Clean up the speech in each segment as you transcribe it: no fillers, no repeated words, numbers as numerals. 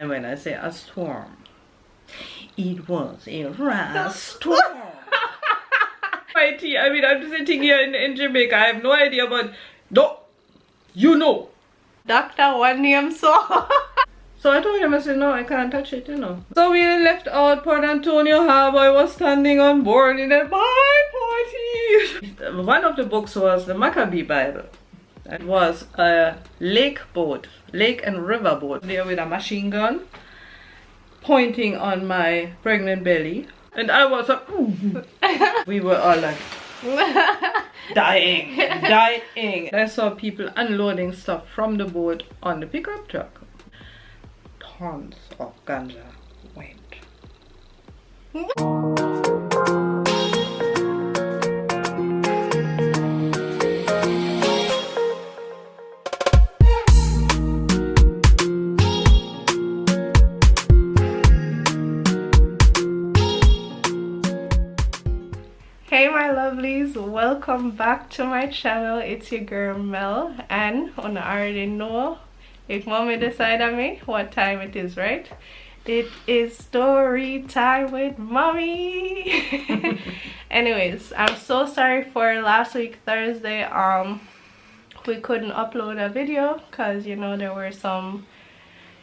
And when I say a storm, it was a rare storm. I mean, I'm sitting here in Jamaica. I have no idea, but no, you know. Doctor, one name so. So I told him, I said, no, I can't touch it, you know. So we left out Port Antonio Harbor. I was standing on board in a party. One of the books was the Maccabee Bible. It was a lake and river boat. There with a machine gun pointing on my pregnant belly. And I was like, we were all like, dying. I saw people unloading stuff from the boat on the pickup truck. Tons of ganja went. Hey my lovelies, welcome back to my channel. It's your girl Mel, and I already know if mommy decide on me what time it is, right? It is story time with mommy. Anyways, I'm so sorry for last week Thursday. We couldn't upload a video because, you know, there were some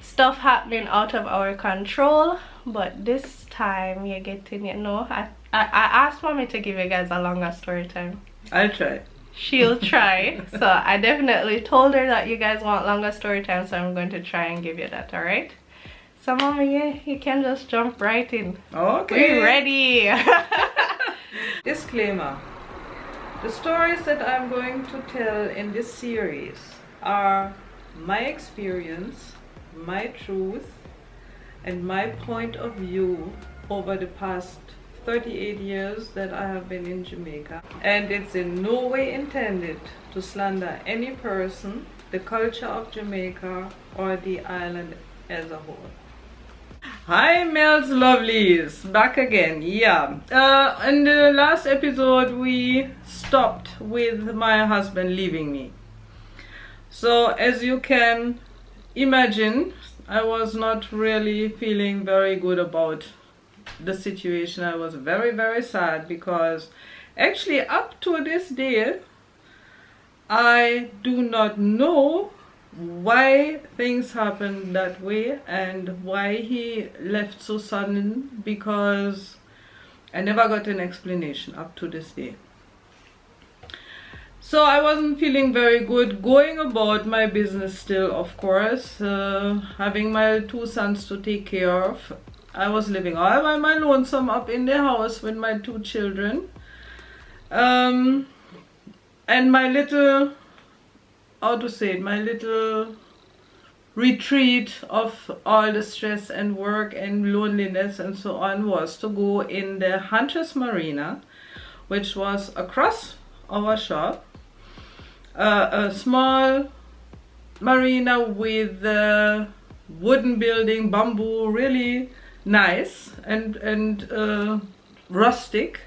stuff happening out of our control, but this time you're getting, you know, I asked mommy to give you guys a longer story time. I'll try. She'll try. So I definitely told her that you guys want longer story time, so I'm going to try and give you that. All right, so mommy, yeah, you can just jump right in. Okay, we're ready. Disclaimer: the stories that I'm going to tell in this series are my experience, my truth, and my point of view over the past 38 years that I have been in Jamaica, and it's in no way intended to slander any person, the culture of Jamaica, or the island as a whole. Hi Mel's lovelies, back again. Yeah, in the last episode we stopped with my husband leaving me. So as you can imagine, I was not really feeling very good about the situation. I was very, very sad because actually up to this day I do not know why things happened that way and why he left so sudden, because I never got an explanation up to this day. So I wasn't feeling very good going about my business still, of course, having my two sons to take care of. I was living all by my lonesome up in the house with my two children. And my little, how to say it, my little retreat of all the stress and work and loneliness and so on was to go in the Huntress Marina, which was across our shop. A small marina with wooden building, bamboo, really nice and rustic,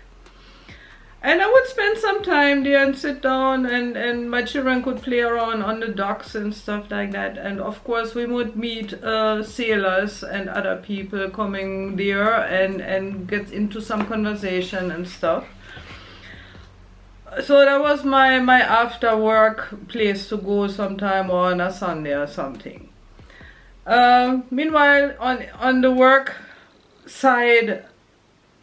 and I would spend some time there and sit down, and my children could play around on the docks and stuff like that. And of course we would meet sailors and other people coming there and get into some conversation and stuff. So that was my after work place to go sometime, or on a Sunday or something. Meanwhile on the work side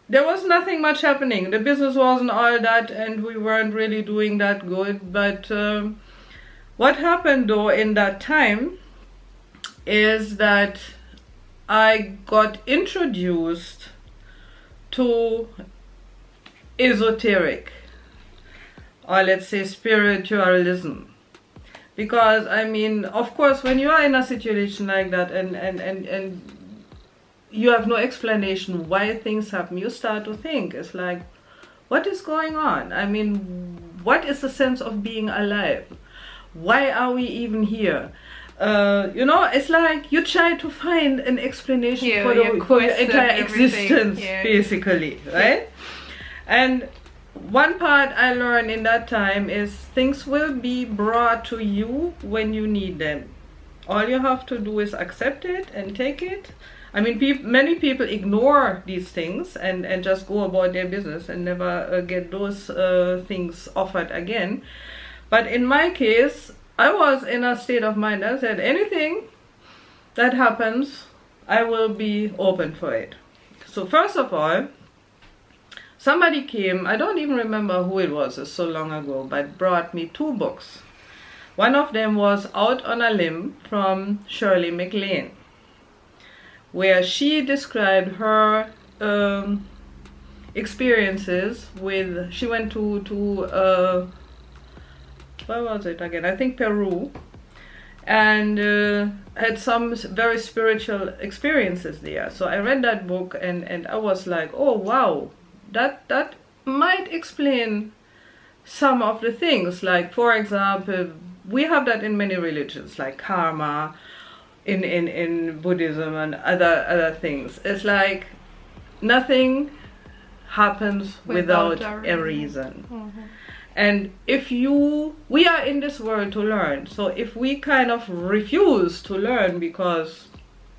there was nothing much happening. The business wasn't all that and we weren't really doing that good. But what happened though in that time is that I got introduced to esoteric, or let's say spiritualism. Because I mean, of course, when you are in a situation like that and you have no explanation why things happen, you start to think, it's like, what is going on? I mean, what is the sense of being alive? Why are we even here? You know, it's like you try to find an explanation for your entire existence, basically, right? And one part I learned in that time is things will be brought to you when you need them. All you have to do is accept it and take it. I mean, many people ignore these things and just go about their business and never get those things offered again. But in my case, I was in a state of mind. I said, anything that happens, I will be open for it. So first of all, somebody came, I don't even remember who it was, it's so long ago, but brought me 2 books. One of them was Out on a Limb from Shirley MacLaine, where she described her experiences with, she went to where was it again? I think Peru, and had some very spiritual experiences there. So I read that book and I was like, oh wow, that might explain some of the things. Like, for example, we have that in many religions, like karma, in Buddhism and other things. It's like nothing happens without a reason. Mm-hmm. And if we are in this world to learn. So if we kind of refuse to learn because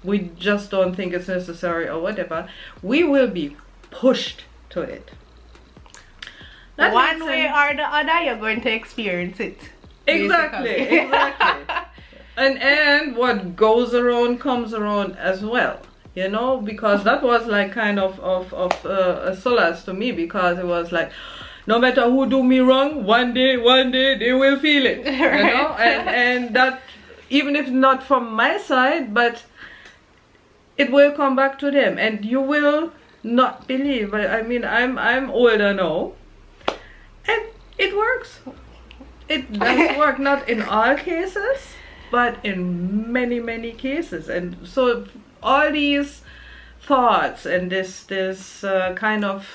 we just don't think it's necessary or whatever, we will be pushed to it. That one way or the other, you're going to experience it. Exactly. And what goes around comes around as well, you know, because that was like kind of a solace to me, because it was like, no matter who do me wrong, one day they will feel it, you know, and that, even if not from my side, but it will come back to them, and you will not believe. I mean, I'm older now, and it works. It does work, not in all cases, but in many cases. And so all these thoughts and this kind of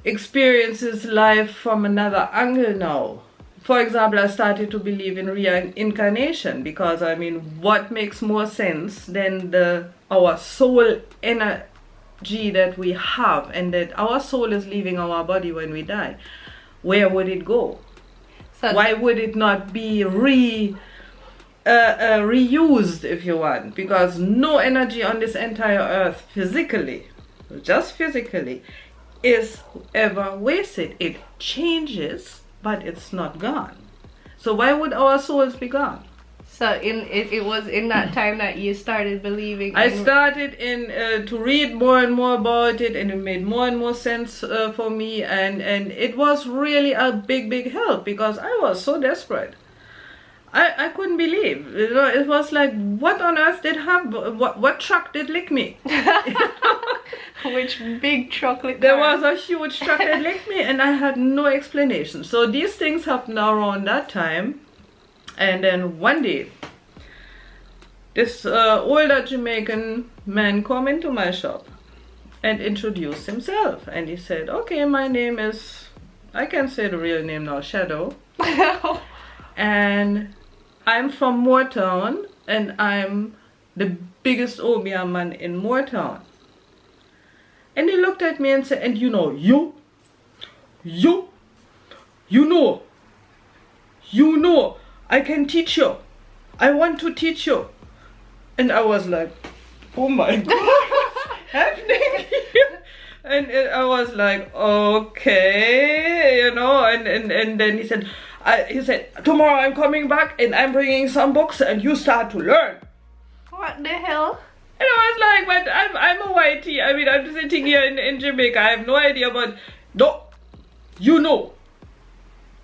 experiences life from another angle now. For example, I started to believe in reincarnation, because I mean, what makes more sense than our soul energy that we have, and that our soul is leaving our body when we die? Where would it go? So why would it not be reused, if you want? Because no energy on this entire earth physically, just physically, is ever wasted. It changes, but it's not gone. So why would our souls be gone? So it was in that time that you started believing. I started to read more and more about it, and it made more and more sense for me, and it was really a big help, because I was so desperate. I couldn't believe, you know, it was like, what on earth did happen? What truck did lick me? Which big truck licked? There was a huge truck that licked me, and I had no explanation. So these things happened around that time. And then one day, this older Jamaican man come into my shop and introduced himself. And he said, okay, my name is, I can say the real name now, Shadow. And I'm from Moortown, and I'm the biggest Obeah man in Moortown. And he looked at me and said, and you know, you know, I can teach you. I want to teach you. And I was like, oh my God, what's happening here? And I was like, okay, you know, and then he said, tomorrow I'm coming back and I'm bringing some books and you start to learn. What the hell? And I was like, but I'm a whitey. I mean, I'm sitting here in Jamaica. I have no idea, but no, you know.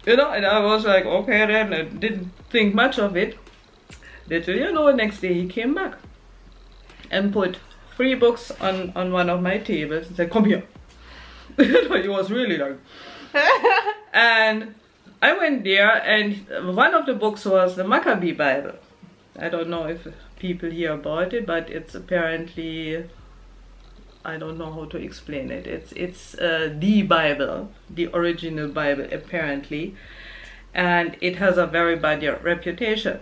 You know, and I was like, okay, then I didn't think much of it. Little, you know, next day he came back and put 3 books on one of my tables and said, come here. He was really like, and I went there, and one of the books was the Maccabee Bible. I don't know if people hear about it, but it's apparently, I don't know how to explain it. It's the Bible, the original Bible apparently, and it has a very bad reputation.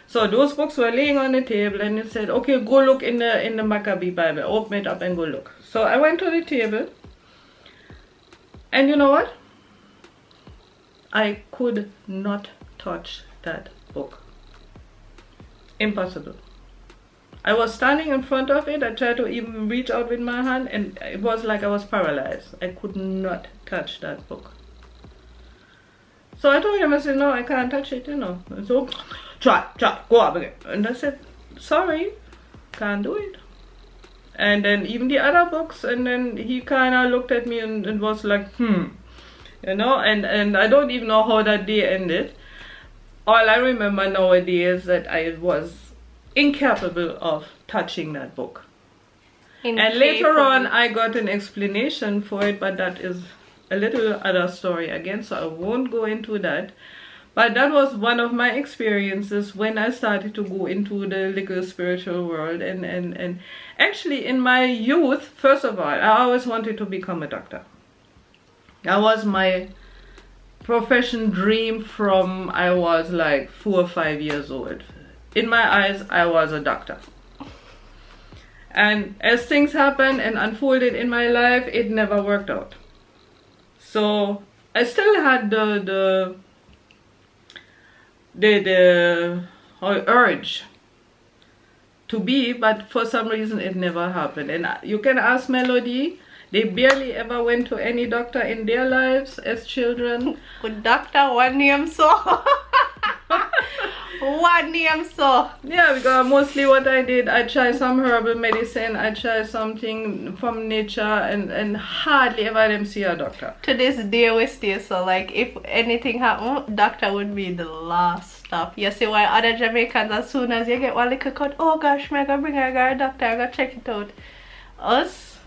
So those books were laying on the table, and it said, okay, go look in the Maccabee Bible, open it up and go look. So I went to the table, and you know what? I could not touch that book. Impossible. I was standing in front of it. I tried to even reach out with my hand, and it was like I was paralyzed. I could not touch that book. So I told him, I said, no, I can't touch it, you know. And so, try, go up again. And I said, sorry, can't do it. And then even the other books, and then he kind of looked at me and was like, you know, and I don't even know how that day ended. All I remember nowadays is that I was incapable of touching that book. And later on I got an explanation for it, but that is a little other story again, so I won't go into that. But that was one of my experiences when I started to go into the little spiritual world. And actually in my youth, first of all, I always wanted to become a doctor. That was my profession dream from I was like 4 or 5 years old. In my eyes, I was a doctor. And as things happened and unfolded in my life, it never worked out. So I still had the urge to be, but for some reason it never happened. And you can ask Melody, they barely ever went to any doctor in their lives as children. Good doctor, one name so. One name so. Yeah, because mostly what I did, I tried some herbal medicine, I tried something from nature, and hardly ever them see a doctor. To this day we still so, like, if anything happen, doctor would be the last stop. You see why other Jamaicans, as soon as you get one little cut, oh gosh, I gotta bring her to a doctor, I gotta check it out. Us,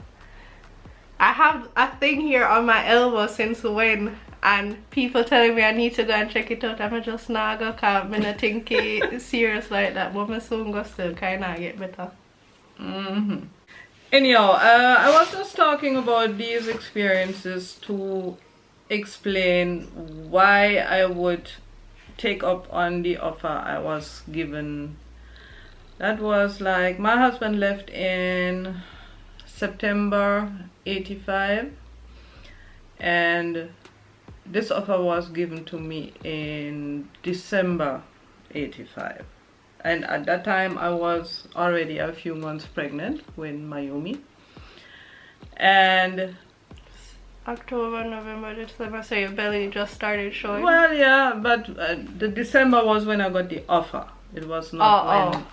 I have a thing here on my elbow since when, and people telling me I need to go and check it out. I'm just not gonna come. I don't think it's serious like that, but I soon go still kind of get better. Anyhow, I was just talking about these experiences to explain why I would take up on the offer I was given. That was like, my husband left in September 85, and this offer was given to me in December 85. And at that time I was already a few months pregnant with Mayumi. And October, November, December, so your belly just started showing? Well, yeah, but the December was when I got the offer. It was not when.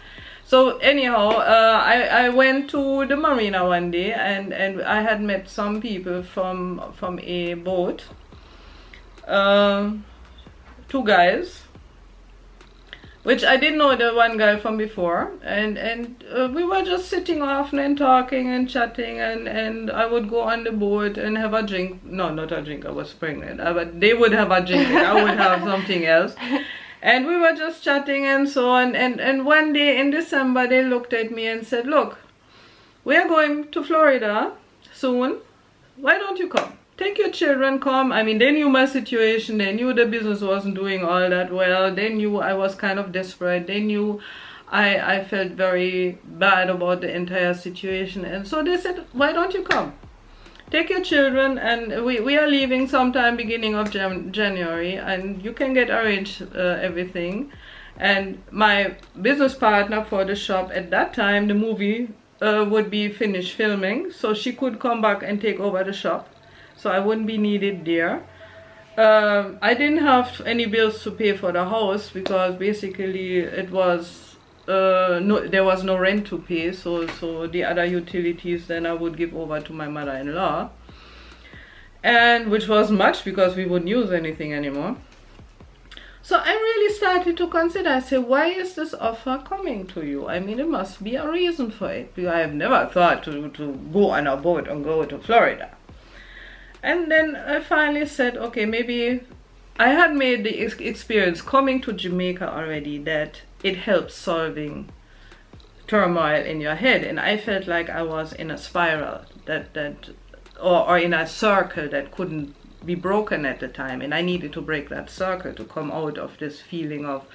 So anyhow, I went to the marina one day, and I had met some people from a boat. 2 guys, which I didn't know the one guy from before, and we were just sitting off and talking and chatting, and I would go on the boat and have a drink. No, not a drink, I was pregnant, but they would have a drink and I would have something else. And we were just chatting and so on, and one day in December they looked at me and said, look, we are going to Florida soon, why don't you come? Take your children, come. I mean, they knew my situation, they knew the business wasn't doing all that well, they knew I was kind of desperate, they knew I felt very bad about the entire situation, and so they said, why don't you come? Take your children, and we are leaving sometime beginning of January, and you can get arranged everything. And my business partner for the shop at that time, the movie would be finished filming, so she could come back and take over the shop. So I wouldn't be needed there. I didn't have any bills to pay for the house because basically it was there was no rent to pay. So the other utilities then I would give over to my mother-in-law, and which was much because we wouldn't use anything anymore. So I really started to consider. I said, why is this offer coming to you? I mean, it must be a reason for it, because I have never thought to go on a boat and go to Florida. And then I finally said, okay, maybe I had made the experience coming to Jamaica already that it helps solving turmoil in your head. And I felt like I was in a spiral or in a circle that couldn't be broken at the time. And I needed to break that circle to come out of this feeling of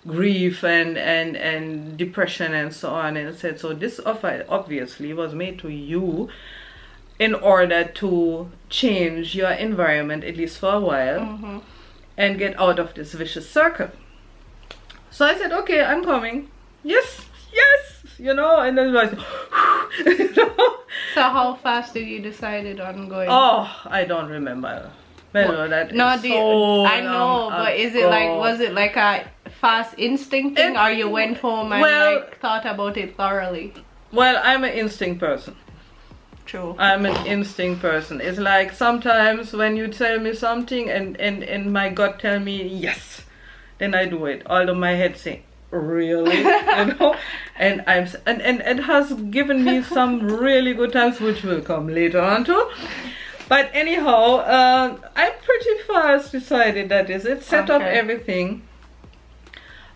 grief and depression and so on. And I said, so this offer obviously was made to you in order to change your environment, at least for a while, and get out of this vicious circle. So I said, okay, I'm coming. yes, yes, you know, and then like, you know. So how fast did you decided on going? Oh, I don't remember. Well, that no, is so I know, long but is it ago. like, was it like a fast instinct thing, or you went home and like thought about it thoroughly? Well, I'm an instinct person. True. I'm an instinct person. It's like sometimes when you tell me something and my gut tell me yes, then I do it. Although my head saying, really? You know? And it has given me some really good times, which will come later on too. But anyhow, I pretty fast decided that is it. Set up everything.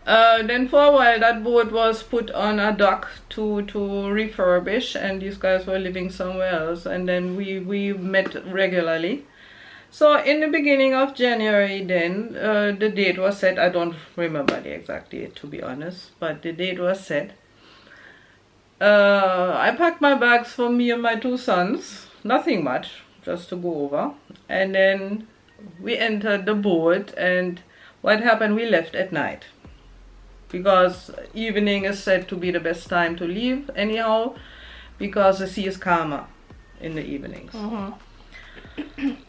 Then for a while that boat was put on a dock to refurbish, and these guys were living somewhere else, and then we met regularly. So in the beginning of January then, the date was set. I don't remember the exact date, to be honest, but the date was set. I packed my bags for me and my 2 sons, nothing much, just to go over, and then we entered the boat, and what happened, we left at night. Because evening is said to be the best time to leave anyhow, because the sea is calmer in the evenings.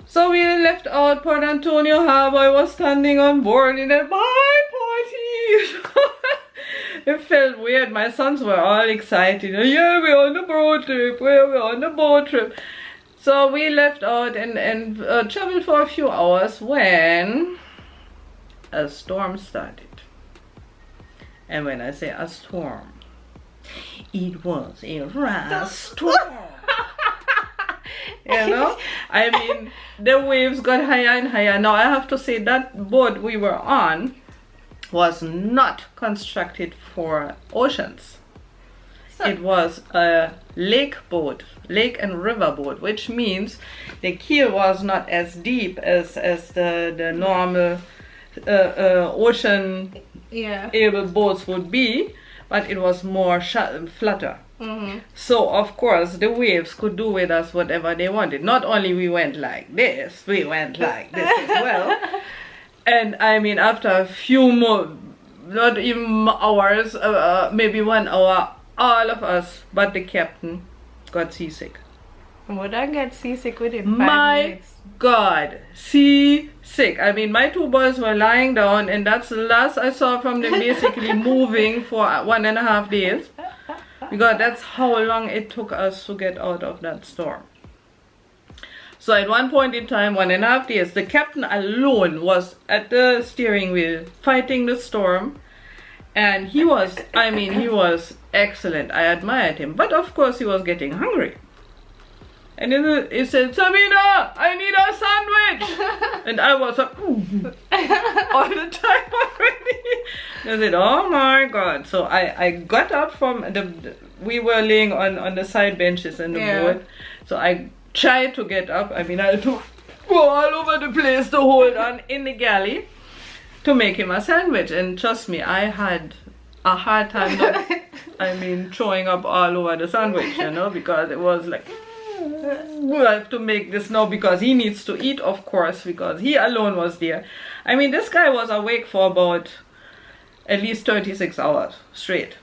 So we left out Port Antonio Harbor. I was standing on board in a bye party. It felt weird. My sons were all excited. Yeah, we're on the boat trip. We're on the boat trip. So we left out and traveled for a few hours when a storm started. And when I say a storm, it was a rust storm. You know, I mean, the waves got higher and higher. Now I have to say that boat we were on was not constructed for oceans. So it was a lake boat, lake and river boat, which means the keel was not as deep as the normal ocean able boats would be, but it was more flatter. So of course the waves could do with us whatever they wanted. Not only we went like this, we went like this as well. And I mean, after a few more, not even hours, maybe 1 hour, all of us but the captain got seasick. Would I get seasick within 5 minutes? God, seasick. I mean, my 2 boys were lying down, and that's the last I saw from them, basically moving for 1.5 days, because that's how long it took us to get out of that storm. So at one point in time, 1.5 days, the captain alone was at the steering wheel fighting the storm, and he was, I mean, he was excellent. I admired him, but of course he was getting hungry. And he said, Samina, I need a sandwich. And I was like, all the time already. I said, oh my God. So I got up from we were laying on the side benches in the boat. So I tried to get up. I mean, I had to go all over the place to hold on in the galley to make him a sandwich. And trust me, I had a hard time, throwing up all over the sandwich, you know, because it was like, we have to make this now because he needs to eat, of course, because he alone was there. I mean, this guy was awake for about at least 36 hours straight,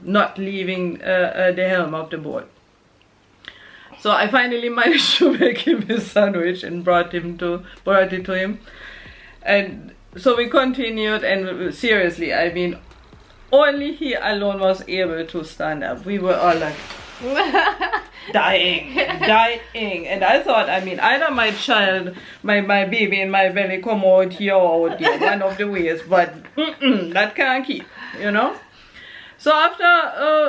not leaving the helm of the boat. So I finally managed to make him his sandwich and brought it to him. And so we continued, and seriously, I mean, only he alone was able to stand up. We were all like dying. And I thought, I mean, either my child, my baby in my belly come out here or out there, one of the ways, but that can't keep, you know. So after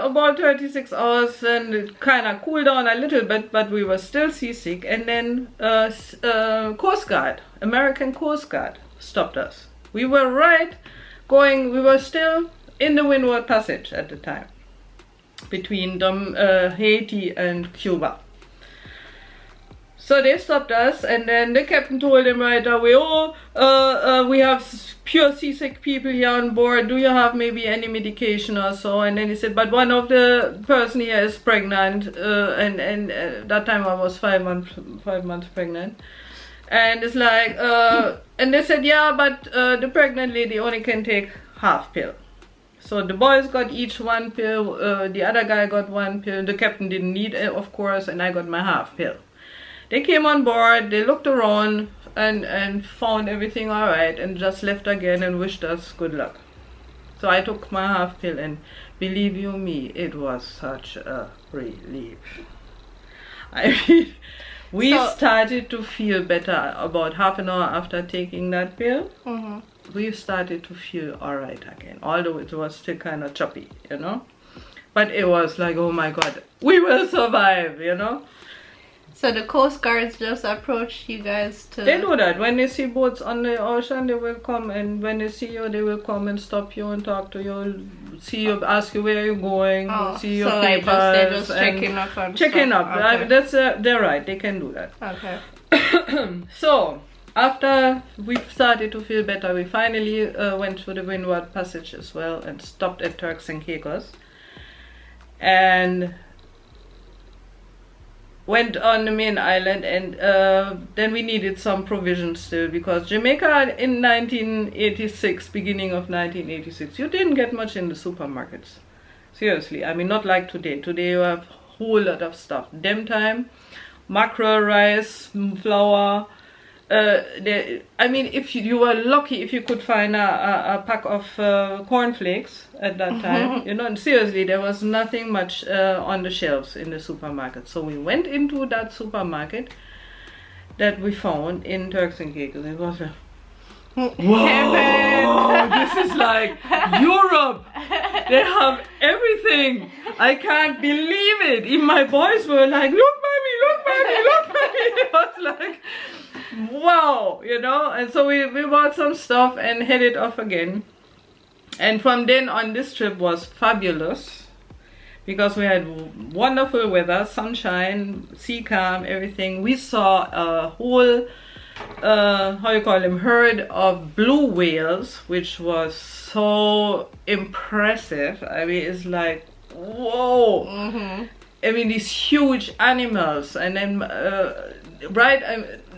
about 36 hours, and it kind of cooled down a little bit, but we were still seasick. And then Coast Guard, American Coast Guard, stopped us. We were we were still in the Windward Passage at the time, between Haiti and Cuba. So they stopped us, and then the captain told them right away, we have pure seasick people here on board. Do you have maybe any medication or so? And then he said, but one of the person here is pregnant, and that time I was 5 months pregnant. And it's like, and they said, yeah, but the pregnant lady only can take half pill. So the boys got each one pill, the other guy got one pill, the captain didn't need it, of course, and I got my half pill. They came on board, they looked around and found everything alright and just left again and wished us good luck. So I took my half pill, and believe you me, it was such a relief. I mean, we started to feel better about half an hour after taking that pill. We started to feel alright again, although it was still kind of choppy, you know. But it was like, oh my God, we will survive, you know. So the Coast Guards just approached you guys to... They do that. When they see boats on the ocean, they will come, and when they see you, they will come and stop you and talk to you, see you, ask you where you're going, see your papers. So they're just checking up on checking stuff. up. Okay. That's they're right. They can do that. Okay. So after we started to feel better, we finally went through the Windward Passage as well and stopped at Turks and Caicos, and went on the main island, and then we needed some provisions still, because Jamaica in 1986, beginning of 1986, you didn't get much in the supermarkets. Seriously, I mean, not like today. Today you have a whole lot of stuff. Them time, mackerel, rice, flour. I mean, if you were lucky if you could find a pack of cornflakes at that time, you know, and seriously, there was nothing much on the shelves in the supermarket. So we went into that supermarket that we found in Turks and Caicos. It was like, whoa, this is like Europe. They have everything. I can't believe it. Even my boys were like, look, mommy, look, mommy, look, mommy. It was like, wow, you know. And so we bought some stuff and headed off again. And from then on, this trip was fabulous, because we had wonderful weather, sunshine, sea calm, everything. We saw a whole how you call them, herd of blue whales, which was so impressive. I mean, it's like, whoa. I mean, these huge animals, and then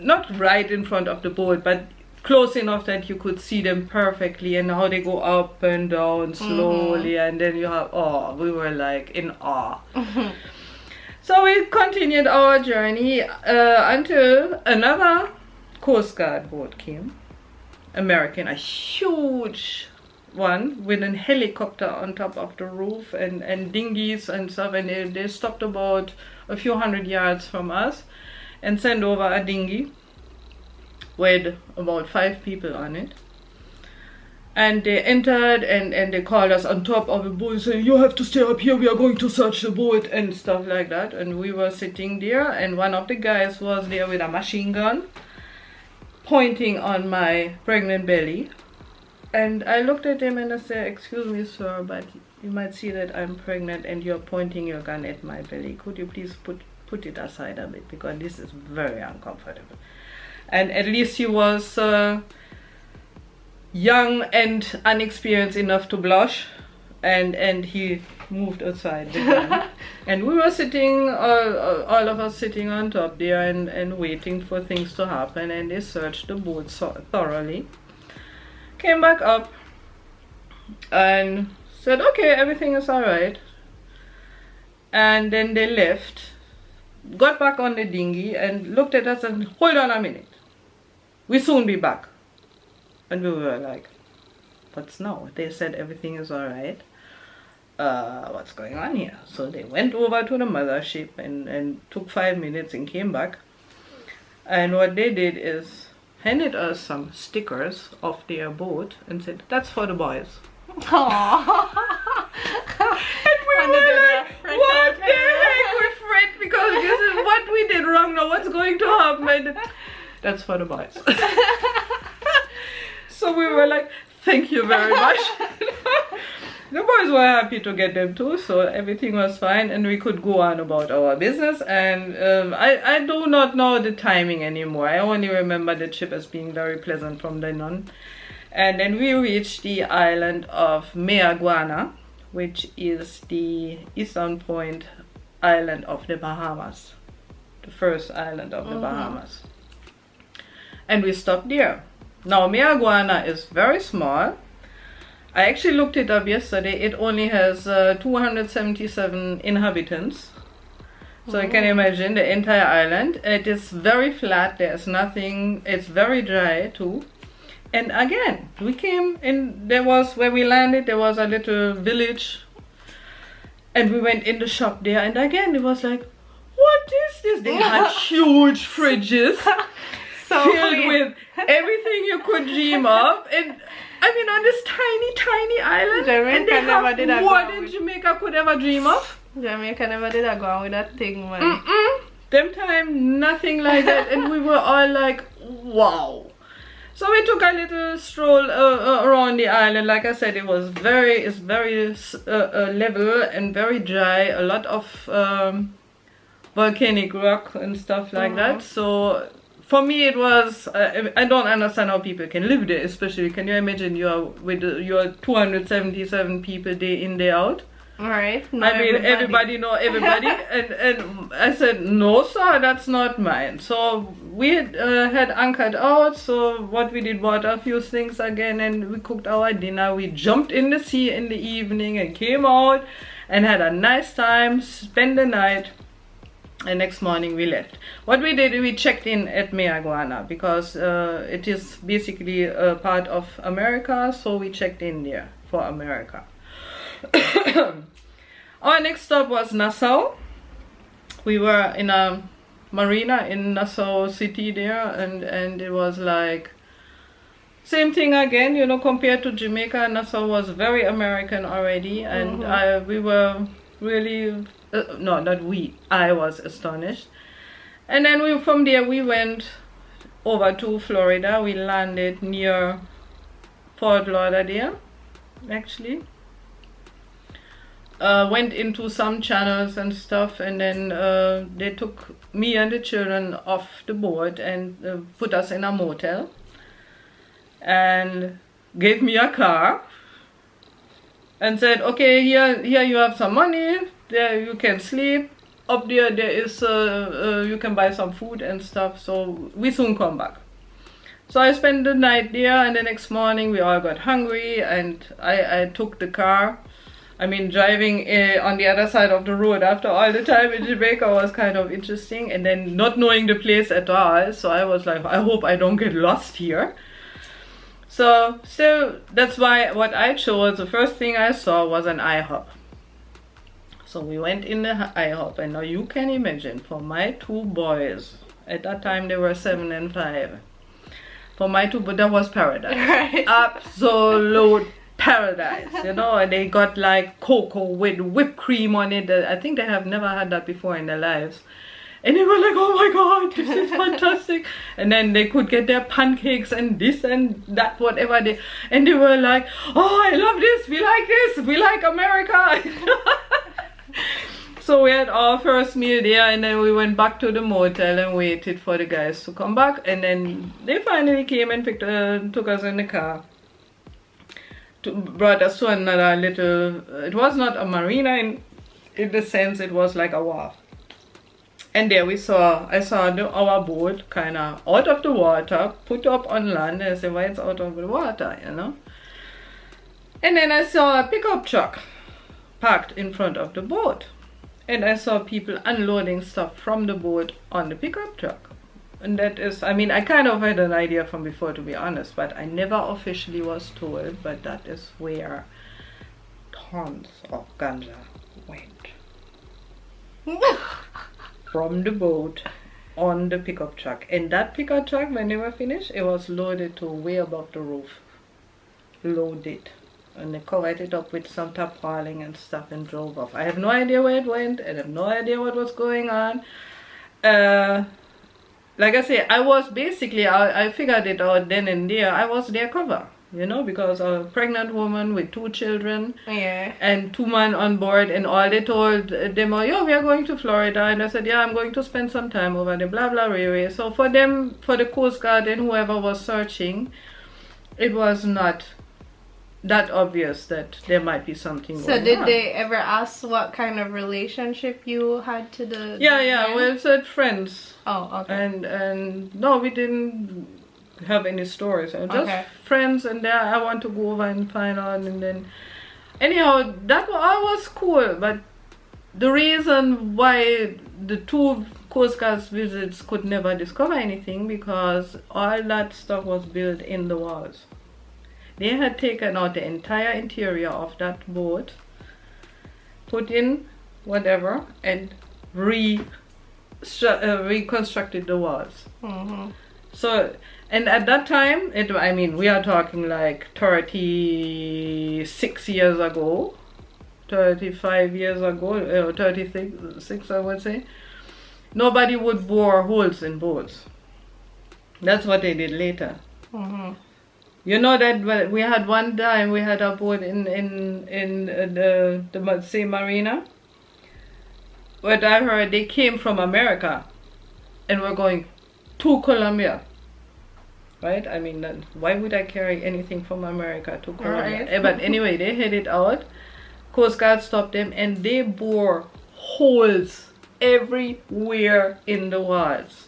not right in front of the boat, but close enough that you could see them perfectly, and how they go up and down slowly, and then you have, we were like in awe. So we continued our journey until another Coast Guard boat came, American, a huge one with a helicopter on top of the roof, and dinghies and stuff, and they stopped about a few hundred yards from us and sent over a dinghy with about 5 people on it. And they entered, and they called us on top of the boat, saying, you have to stay up here, we are going to search the boat, and stuff like that. And we were sitting there, and one of the guys was there with a machine gun pointing on my pregnant belly. And I looked at him and I said, excuse me, sir, but you might see that I'm pregnant and you're pointing your gun at my belly. Could you please put it aside a bit, because this is very uncomfortable. And at least he was young and unexperienced enough to blush, and he moved aside the gun. And we were sitting, all of us sitting on top there, and waiting for things to happen. And they searched the boat thoroughly, came back up and said, okay, everything is all right. And then they left, got back on the dinghy and looked at us and, hold on a minute, we'll soon be back. And we were like, what's now? They said everything is all right. What's going on here? So they went over to the mothership and took 5 minutes and came back. And what they did is handed us some stickers of their boat and said, that's for the boys. Aww. And we were like, what the heck? We're afraid, because this is what we did wrong. Now what's going to happen? That's for the boys. So we were like, thank you very much. The boys were happy to get them too, so everything was fine, and we could go on about our business. And I do not know the timing anymore. I only remember the trip as being very pleasant from then on. And then we reached the island of Mayaguana, which is the eastern point island of the Bahamas, the first island of the Bahamas. And we stopped there. Now Mayaguana is very small. I actually looked it up yesterday. It only has 277 inhabitants. So you can imagine the entire island. It is very flat. There's nothing. It's very dry too. And again, we came in. There was where we landed. There was a little village, and we went in the shop there. And again, it was like, what is this? They had huge fridges filled with everything you could dream of. And I mean, on this tiny island, Jamaica and they never did have that more go than with- Jamaica could ever dream of. Jamaica never did that go on with that thing, man. Them time, nothing like that, and we were all like, wow. So we took a little stroll around the island. Like I said, it's very level and very dry. A lot of volcanic rock and stuff like that. So for me, it was. I don't understand how people can live there. Especially, can you imagine you're with your 277 people day in day out? Alright. I mean, everybody know everybody, and I said, no sir, that's not mine. So we had anchored out. So what we did, bought a few things again, and we cooked our dinner. We jumped in the sea in the evening and came out and had a nice time, spent the night, and next morning we left. What we did, we checked in at Mayaguana because it is basically a part of America, so we checked in there for America. Our next stop was Nassau. We were in a marina in Nassau city there, and it was like same thing again, you know, compared to Jamaica. Nassau was very American already, and we were really no, not we, I was astonished. And then from there we went over to Florida. We landed near Fort Lauderdale actually. Went into some channels and stuff, and then they took me and the children off the boat and put us in a motel and gave me a car and said, okay, here you have some money, there you can sleep, up there is you can buy some food and stuff, so we soon come back. So I spent the night there, and the next morning we all got hungry, and I took the car. I mean, driving on the other side of the road after all the time in Jamaica was kind of interesting, and then not knowing the place at all, so I was like, I hope I don't get lost here. So that's why what I chose, the first thing I saw was an IHOP. So we went in the IHOP, and now you can imagine, for my two boys, at that time they were 7 and 5, for my two, but that was paradise. Right. Absolute paradise, you know. And they got like cocoa with whipped cream on it. I think they have never had that before in their lives, and they were like, oh my god, this is fantastic. And then they could get their pancakes and this and that, whatever and they were like, oh, I love this, we like America. So we had our first meal there, and then we went back to the motel and waited for the guys to come back, and then they finally came and took us in the car. Brought us to another little, it was not a marina in the sense, it was like a wharf. And there I saw our boat kind of out of the water, put up on land, and I said, why it's out of the water, you know? And then I saw a pickup truck parked in front of the boat. And I saw people unloading stuff from the boat on the pickup truck. And that is, I mean, I kind of had an idea from before, to be honest, but I never officially was told, but that is where tons of ganja went. From the boat on the pickup truck. And that pickup truck, when they were finished, it was loaded to way above the roof. Loaded. And they covered it up with some tarpaulin and stuff and drove off. I have no idea where it went, and I have no idea what was going on. Like I say, I was basically, I figured it out then and there. I was their cover, you know, because a pregnant woman with 2 children, yeah, and 2 men on board, and all they told them, oh, yeah, we are going to Florida. And I said, yeah, I'm going to spend some time over there, blah, blah, blah. So for them, for the Coast Guard and whoever was searching, it was not that obvious that there might be something going on. So did they ever ask what kind of relationship you had to the yeah, well, said friends. Oh, okay. And no, we didn't have any stories. Just Okay. friends, and there I want to go over and find out, and then anyhow that all was cool. But the reason why the two Coast Guard visits could never discover anything, because all that stuff was built in the walls. They had taken out the entire interior of that boat, put in whatever, and reconstructed the walls. So, and at that time, I mean, we are talking like 36 years ago, 35 years ago, 36 I would say. Nobody would bore holes in boats. That's what they did later. You know that we had one time, we had a boat in the same marina. What I heard, they came from America and were going to Colombia. Right? I mean, why would I carry anything from America to Colombia? Right. But anyway, they headed out. Coast Guard stopped them and they bore holes everywhere in the walls.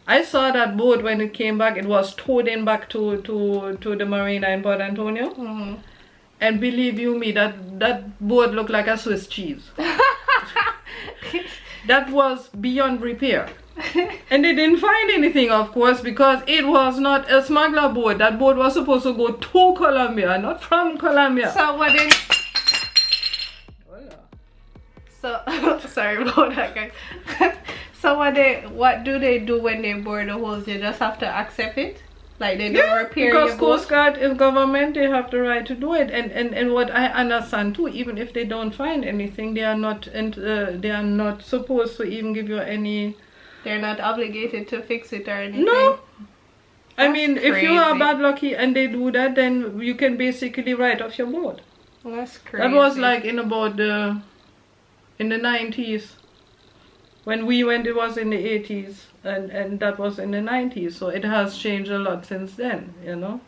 I saw that boat when it came back. It was towed in back to the marina in Port Antonio. And believe you me, that boat looked like a Swiss cheese. That was beyond repair. And they didn't find anything, of course, because it was not a smuggler boat. That boat was supposed to go to Colombia, not from Colombia. So what did... So sorry about that, guys. So what do they do when they bore the holes? They just have to accept it? Like they don't repair because your boat? Coast Guard is government, they have the right to do it. And what I understand too, even if they don't find anything, they are not supposed to even give you any. They're not obligated to fix it or anything. No. I mean, That's if you are crazy. bad lucky and they do that, then you can basically write off your boat. That's crazy. That was like in the 90s. When we went, it was in the 80s, and that was in the 90s. So it has changed a lot since then, you know.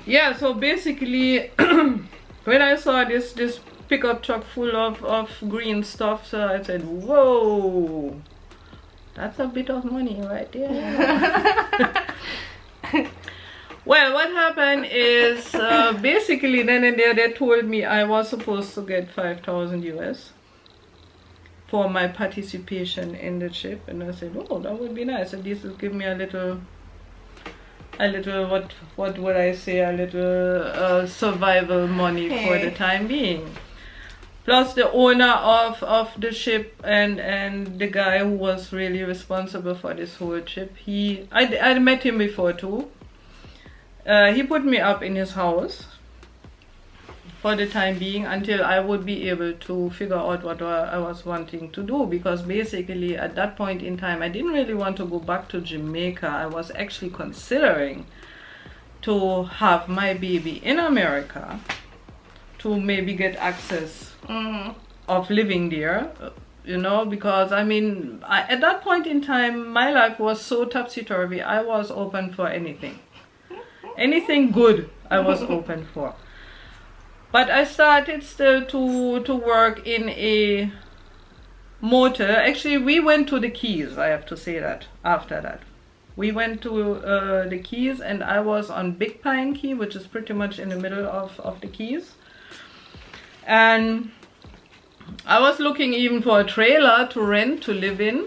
Yeah, so basically, when I saw this pickup truck full of green stuff, so I said, whoa, that's a bit of money right there. Well, what happened is basically then and there they told me I was supposed to get 5,000 US for my participation in the trip, and I said, oh, that would be nice. At least it give me a little what would I say, a little survival money for the time being. Plus the owner of the ship and the guy who was really responsible for this whole trip, I met him before too. He put me up in his house for the time being until I would be able to figure out what I was wanting to do, because basically at that point in time I didn't really want to go back to Jamaica. I was actually considering to have my baby in America to maybe get access of living there, you know, because I mean at that point in time my life was so topsy-turvy. I was open for anything good I was open for. But I started still to work in a motor. Actually, we went to the Keys, I have to say that, after that. We went to the Keys, and I was on Big Pine Key, which is pretty much in the middle of the Keys. And I was looking even for a trailer to rent, to live in,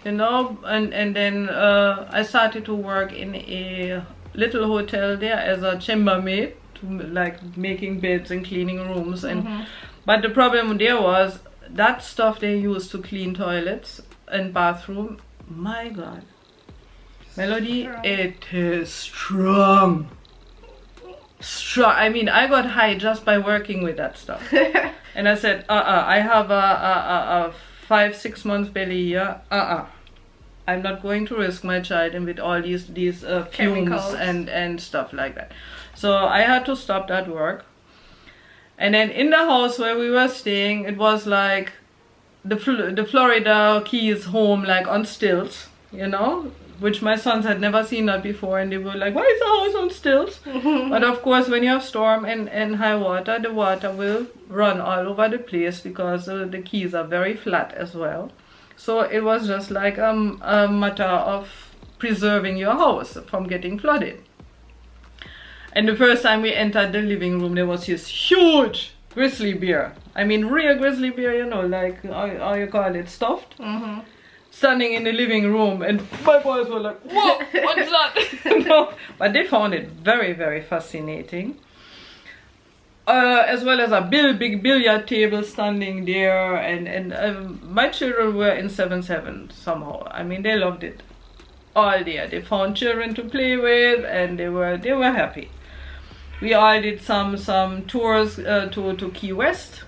you know, and then I started to work in a little hotel there as a chambermaid, like making beds and cleaning rooms. And but the problem there was that stuff they used to clean toilets and bathroom, my god, Melody, it is strong. I mean, I got high just by working with that stuff. And I said, I have a 5-6 months belly here. I'm not going to risk my child and with all these fumes Chemicals. and stuff like that. So I had to stop that work. And then in the house where we were staying, it was like the Florida Keys home, like on stilts, you know, which my sons had never seen that before, and they were like, why is the house on stilts? But of course, when you have storm and high water, the water will run all over the place because the Keys are very flat as well. So it was just like a matter of preserving your house from getting flooded. And the first time we entered the living room, there was this huge grizzly bear. I mean, real grizzly bear, you know, like, how you call it, stuffed? Standing in the living room, and my boys were like, whoa, what's that? No, but they found it very, very fascinating. As well as a big billiard table standing there, and my children were in 7-7 somehow. I mean, they loved it all there. They found children to play with, and they were happy. We all did some tours to Key West,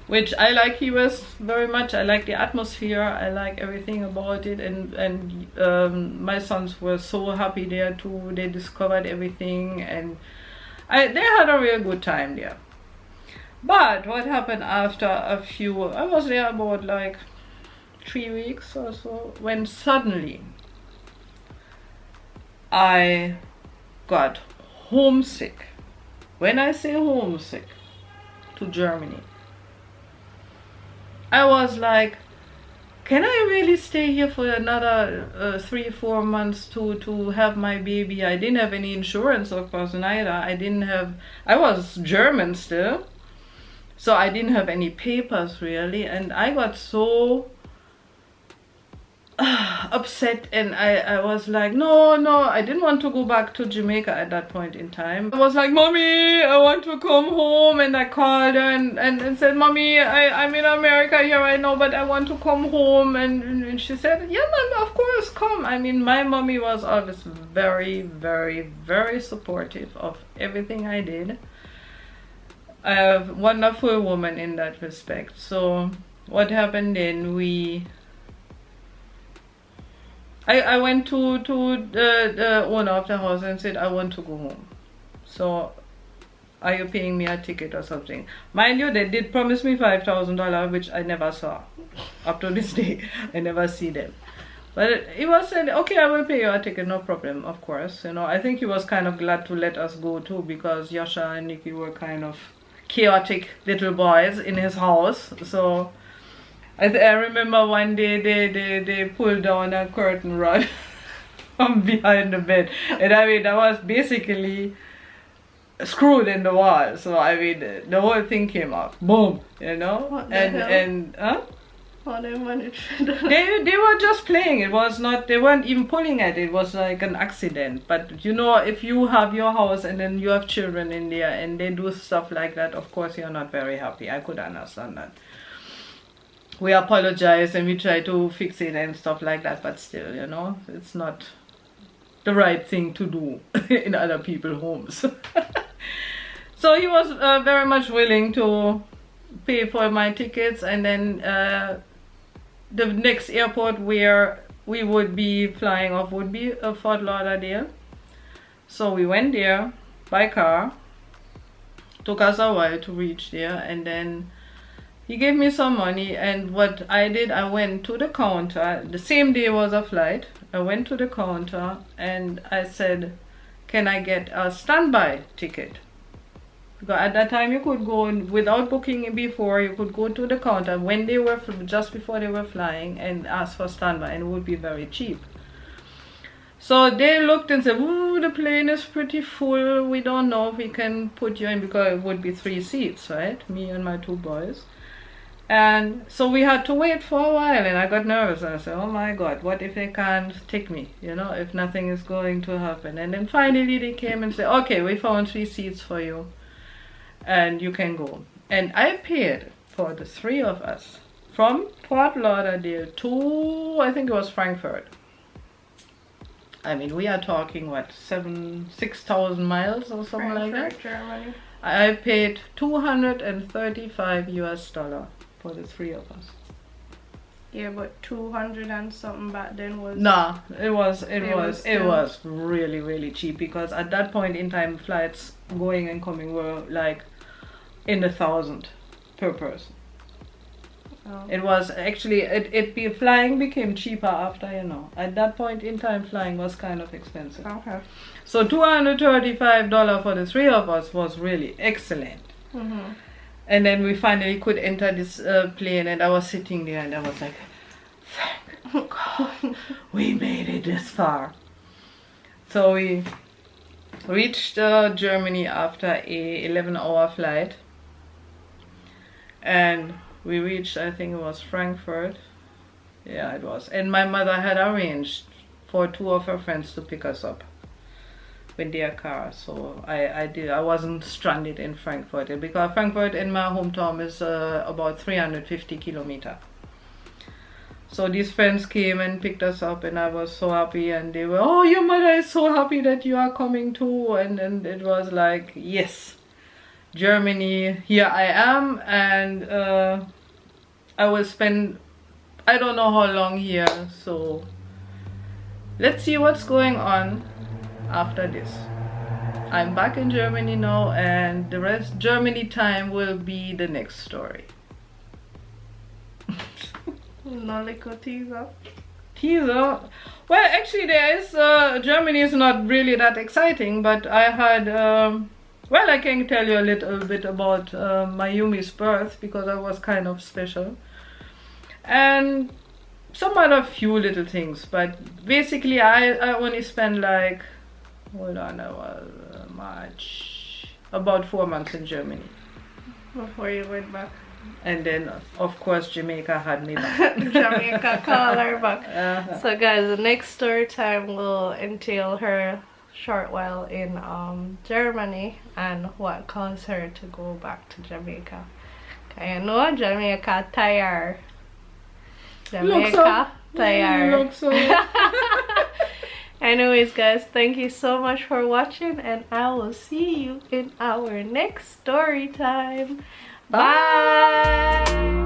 which I like Key West very much. I like the atmosphere. I like everything about it, and my sons were so happy there too. They discovered everything, and they had a real good time there. But what happened after I was there about like 3 weeks or so, when suddenly I got homesick. When I say homesick, to Germany, I was like, can I really stay here for another 3-4 months to have my baby? I didn't have any insurance, of course, neither. I was German still, so I didn't have any papers really, and I got so upset, and I was like, no, I didn't want to go back to Jamaica at that point in time. I was like, Mommy, I want to come home, and I called her and said, Mommy, I'm in America here right now, but I want to come home, and she said, yeah, Mom, of course, come. I mean, my mommy was always very, very, very supportive of everything I did. A wonderful woman in that respect. So what happened then, I went to the owner of the house and said, I want to go home. So, are you paying me a ticket or something? Mind you, they did promise me $5,000, which I never saw. Up to this day, I never see them. But he was said, okay, I will pay you a ticket, no problem, of course. You know, I think he was kind of glad to let us go too, because Yasha and Nikki were kind of chaotic little boys in his house. So I remember one day they pulled down a curtain rod from behind the bed, and I mean, that was basically screwed in the wall. So I mean, the whole thing came off, boom, you know. What the hell? How they managed that? They were just playing. It was not. They weren't even pulling at it. It was like an accident. But you know, if you have your house and then you have children in there and they do stuff like that, of course you're not very happy. I could understand that. We apologize and we try to fix it and stuff like that, but still, you know, it's not the right thing to do in other people's homes. So he was very much willing to pay for my tickets, and then the next airport where we would be flying off would be Fort Lauderdale. So we went there by car. Took us a while to reach there, and then he gave me some money, and what I did, I went to the counter. The same day was a flight. I went to the counter and I said, can I get a standby ticket? Because at that time you could go without booking before. You could go to the counter when they were just before they were flying and ask for standby, and it would be very cheap. So they looked and said, ooh, the plane is pretty full. We don't know if we can put you in, because it would be 3 seats, right? Me and my 2 boys. And so we had to wait for a while, and I got nervous, and I said, oh my God, what if they can't take me, you know, if nothing is going to happen? And then finally they came and said, okay, we found 3 seats for you and you can go. And I paid for the 3 of us from Fort Lauderdale to, I think it was Frankfurt. I mean, we are talking what, 6,000 miles or something like that. Germany. I paid $235 US for the 3 of us. Yeah, but 200 and something back then was. Nah, it was really, really cheap, because at that point in time, flights going and coming were like in the 1,000 per person. Oh. It was actually flying became cheaper after, you know. At that point in time, flying was kind of expensive. Okay. So $235 for the 3 of us was really excellent. Mm-hmm. And then we finally could enter this plane, and I was sitting there and I was like, thank God. we made it this far. So we reached Germany after a 11-hour flight, and we reached, I think it was Frankfurt. Yeah, it was. And my mother had arranged for 2 of her friends to pick us up with their car. So I wasn't stranded in Frankfurt, because Frankfurt in my hometown is about 350 kilometers. So these friends came and picked us up, and I was so happy, and they were, oh, your mother is so happy that you are coming too. And it was like, yes, Germany, here I am, and I will spend, I don't know how long here. So let's see what's going on after this. I'm back in Germany now, and the rest Germany time will be the next story. No little teaser. Teaser? Well, actually there is, Germany is not really that exciting, but I had, well, I can tell you a little bit about Mayumi's birth, because that was kind of special. And some other few little things, but basically I only spent like, hold on, March, about 4 months in Germany. Before you went back. And then, of course, Jamaica had me back. Jamaica called her back. So guys, the next story time will entail her short while in Germany and what caused her to go back to Jamaica. Okay, you know Jamaica tired. Jamaica tired. Anyways guys, thank you so much for watching, and I will see you in our next story time. Bye.